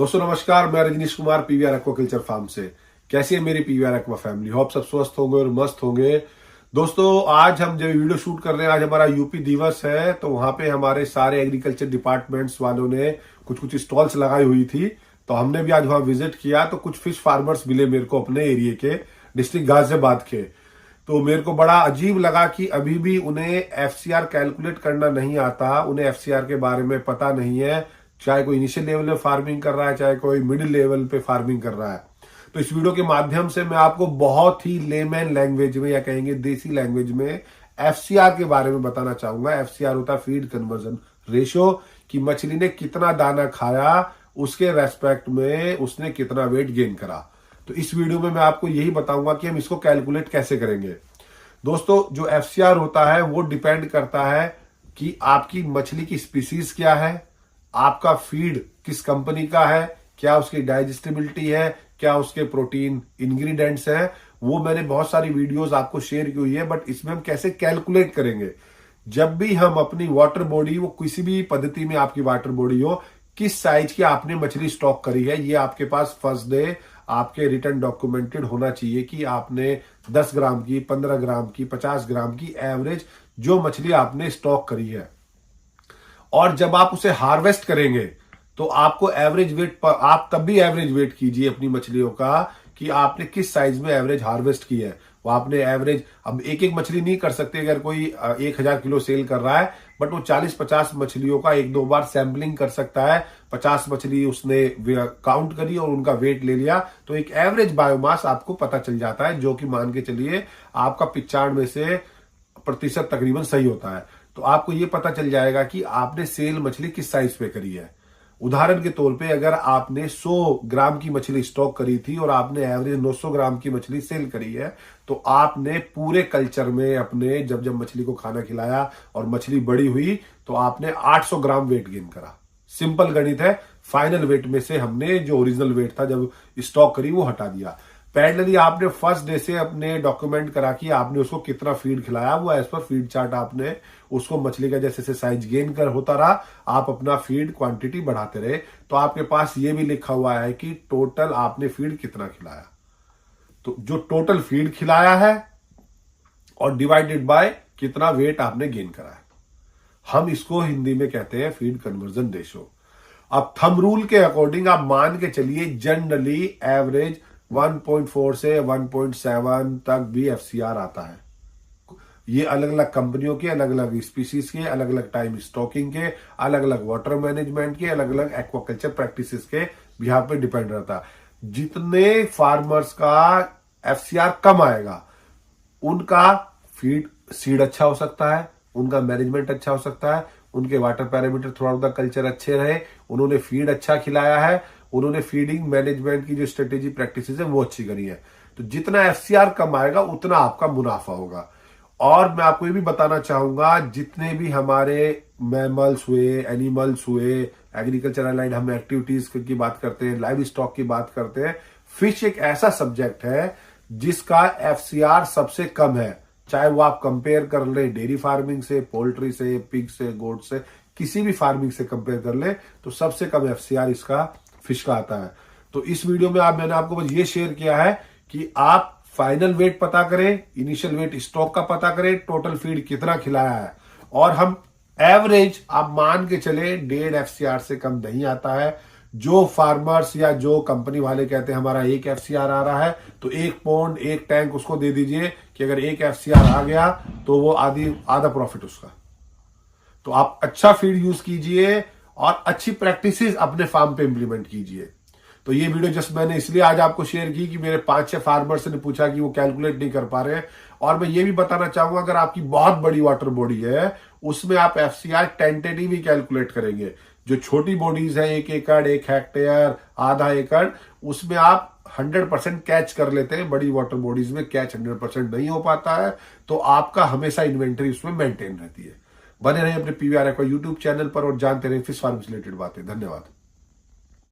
दोस्तों नमस्कार, मैं Rajnish Kumar PVR aquaculture farm से। कैसी है मेरी पीवीआर एक्वा फैमिली? होप सब स्वस्थ होंगे और मस्त होंगे। दोस्तों आज हम जब वीडियो शूट कर रहे हैं, आज हमारा यूपी दिवस है, तो वहां पे हमारे सारे एग्रीकल्चर डिपार्टमेंट्स वालों ने कुछ स्टॉल्स लगाई हुई थी। तो हमने भी आज वहां विजिट किया, तो कुछ फिश फार्मर्स मिले मेरे को अपने एरिया के, डिस्ट्रिक्ट गाजियाबाद के। तो मेरे को बड़ा अजीब लगा कि अभी भी उन्हें एफसीआर कैलकुलेट करना नहीं आता, उन्हें एफसीआर के बारे में पता नहीं है। चाहे कोई इनिशियल लेवल पे फार्मिंग कर रहा है, चाहे कोई मिडिल लेवल पे फार्मिंग कर रहा है। तो इस वीडियो के माध्यम से मैं आपको बहुत ही लेमैन लैंग्वेज में, या कहेंगे देसी लैंग्वेज में, एफसीआर के बारे में बताना चाहूंगा। एफसीआर होता है फीड कन्वर्जन रेशियो, कि मछली ने कितना दाना खाया, उसके रेस्पेक्ट में उसने कितना वेट गेन करा। तो इस वीडियो में मैं आपको यही बताऊंगा कि हम इसको कैलकुलेट कैसे करेंगे। दोस्तों जो एफसीआर होता है वो डिपेंड करता है कि आपकी मछली की स्पीसीज क्या है, आपका फीड किस कंपनी का है, क्या उसकी डाइजेस्टिबिलिटी है, क्या उसके प्रोटीन इंग्रेडिएंट्स हैं। वो मैंने बहुत सारी वीडियोस आपको शेयर की हुई है, बट इसमें हम कैसे कैलकुलेट करेंगे। जब भी हम अपनी वाटर बॉडी, वो किसी भी पद्धति में आपकी वाटर बॉडी हो, किस साइज की आपने मछली स्टॉक करी है, ये आपके पास फर्स्ट डे आपके रिटर्न डॉक्यूमेंटेड होना चाहिए कि आपने 10 ग्राम की, 15 ग्राम की, 50 ग्राम की एवरेज जो मछली आपने स्टॉक करी है। और जब आप उसे हार्वेस्ट करेंगे तो आपको एवरेज वेट पर, आप तब भी एवरेज वेट कीजिए अपनी मछलियों का कि आपने किस साइज में एवरेज हार्वेस्ट की है। वो आपने एवरेज, अब एक एक मछली नहीं कर सकते। अगर कोई 1000 किलो सेल कर रहा है, बट वो 40-50 मछलियों का एक दो बार सैंपलिंग कर सकता है। 50 मछली उसने काउंट करी और उनका वेट ले लिया, तो एक एवरेज बायोमास आपको पता चल जाता है, जो कि मान के चलिए आपका 95% तकरीबन सही होता है। तो आपको ये पता चल जाएगा कि आपने सेल मछली किस साइज पे करी है। उदाहरण के तौर पे अगर आपने 100 ग्राम की मछली स्टॉक करी थी और आपने एवरेज 900 ग्राम की मछली सेल करी है, तो आपने पूरे कल्चर में अपने जब जब मछली को खाना खिलाया और मछली बड़ी हुई, तो आपने 800 ग्राम वेट गेन करा। सिंपल गणित है। फाइनल वेट में से हमने जो ओरिजिनल वेट था जब स्टॉक करी वो हटा दिया। पैरेलली आपने फर्स्ट डे से अपने डॉक्यूमेंट करा कि आपने उसको कितना फीड खिलाया, वो एज पर फीड चार्ट आपने उसको मछली का जैसे जैसे साइज गेन कर होता रहा, आप अपना फीड क्वांटिटी बढ़ाते रहे। तो आपके पास ये भी लिखा हुआ है कि टोटल आपने फीड कितना खिलाया। तो जो टोटल फीड खिलाया है और डिवाइडेड बाय कितना वेट आपने गेन करा है, हम इसको हिंदी में कहते हैं फीड कन्वर्जन रेशियो। अब थंब रूल के अकॉर्डिंग आप मान के चलिए जनरली एवरेज 1.4 से 1.7 तक भी एफसीआर आता है। ये अलग अलग कंपनियों के, अलग अलग स्पीसीज के, अलग अलग टाइम स्टॉकिंग के, अलग अलग वाटर मैनेजमेंट के, अलग अलग एक्वाकल्चर प्रैक्टिसेस के बिहार पे डिपेंड रहता है। जितने फार्मर्स का एफसीआर कम आएगा, उनका फीड सीड अच्छा हो सकता है, उनका मैनेजमेंट अच्छा हो सकता है, उनके water parameter through out the culture अच्छे रहे, उन्होंने फीड अच्छा खिलाया है, उन्होंने फीडिंग मैनेजमेंट की जो स्ट्रेटेजी प्रैक्टिसेस है वो अच्छी करी है। तो जितना एफसीआर कम आएगा उतना आपका मुनाफा होगा। और मैं आपको ये भी बताना चाहूंगा, जितने भी हमारे मैमल्स हुए, एनिमल्स हुए, एग्रीकल्चरल लाइन हम एक्टिविटीज की बात करते हैं, लाइव स्टॉक की बात करते हैं, फिश एक ऐसा सब्जेक्ट है जिसका एफसीआर सबसे कम है। चाहे वो आप कंपेयर कर ले डेयरी फार्मिंग से, पोल्ट्री से, पिग से, गोट से, किसी भी फार्मिंग से कंपेयर कर ले, तो सबसे कम एफसीआर इसका फिश का आता है। तो इस वीडियो में मैंने आपको बस ये शेयर किया है कि आप फाइनल वेट पता करें, इनिशियल वेट स्टॉक का पता करें, टोटल फीड कितना खिलाया है, और हम एवरेज आप मान के चले 1.5 एफसीआर से कम नहीं आता है। जो फार्मर्स या जो कंपनी वाले कहते हैं हमारा 1 एफसीआर आ रहा है, तो 1 पौंड 1 टैंक उसको दे दीजिए कि अगर 1 एफसीआर आ गया तो वो आधा प्रॉफिट उसका। तो आप अच्छा फीड यूज कीजिए और अच्छी प्रैक्टिसेस अपने फार्म पे इंप्लीमेंट कीजिए। तो ये वीडियो जस्ट मैंने इसलिए आज आपको शेयर की कि मेरे 5-6 फार्मर्स ने पूछा कि वो कैलकुलेट नहीं कर पा रहे। और मैं ये भी बताना चाहूंगा, अगर आपकी बहुत बड़ी वाटर बॉडी है, उसमें आप एफसीआर टेंटेटिव ही कैलकुलेट करेंगे। जो छोटी बॉडीज है, 1 एकड़, 1 हेक्टेयर, आधा एकड़, उसमें आप 100% कैच कर लेते हैं। बड़ी वाटर बॉडीज में कैच 100% नहीं हो पाता है, तो आपका हमेशा इन्वेंटरी उसमें मेंटेन रहती है। बने रहे अपने पीवीआर एक्वा यूट्यूब चैनल पर और जानते रहे फिश फार्म से रिलेटेड बातें। धन्यवाद।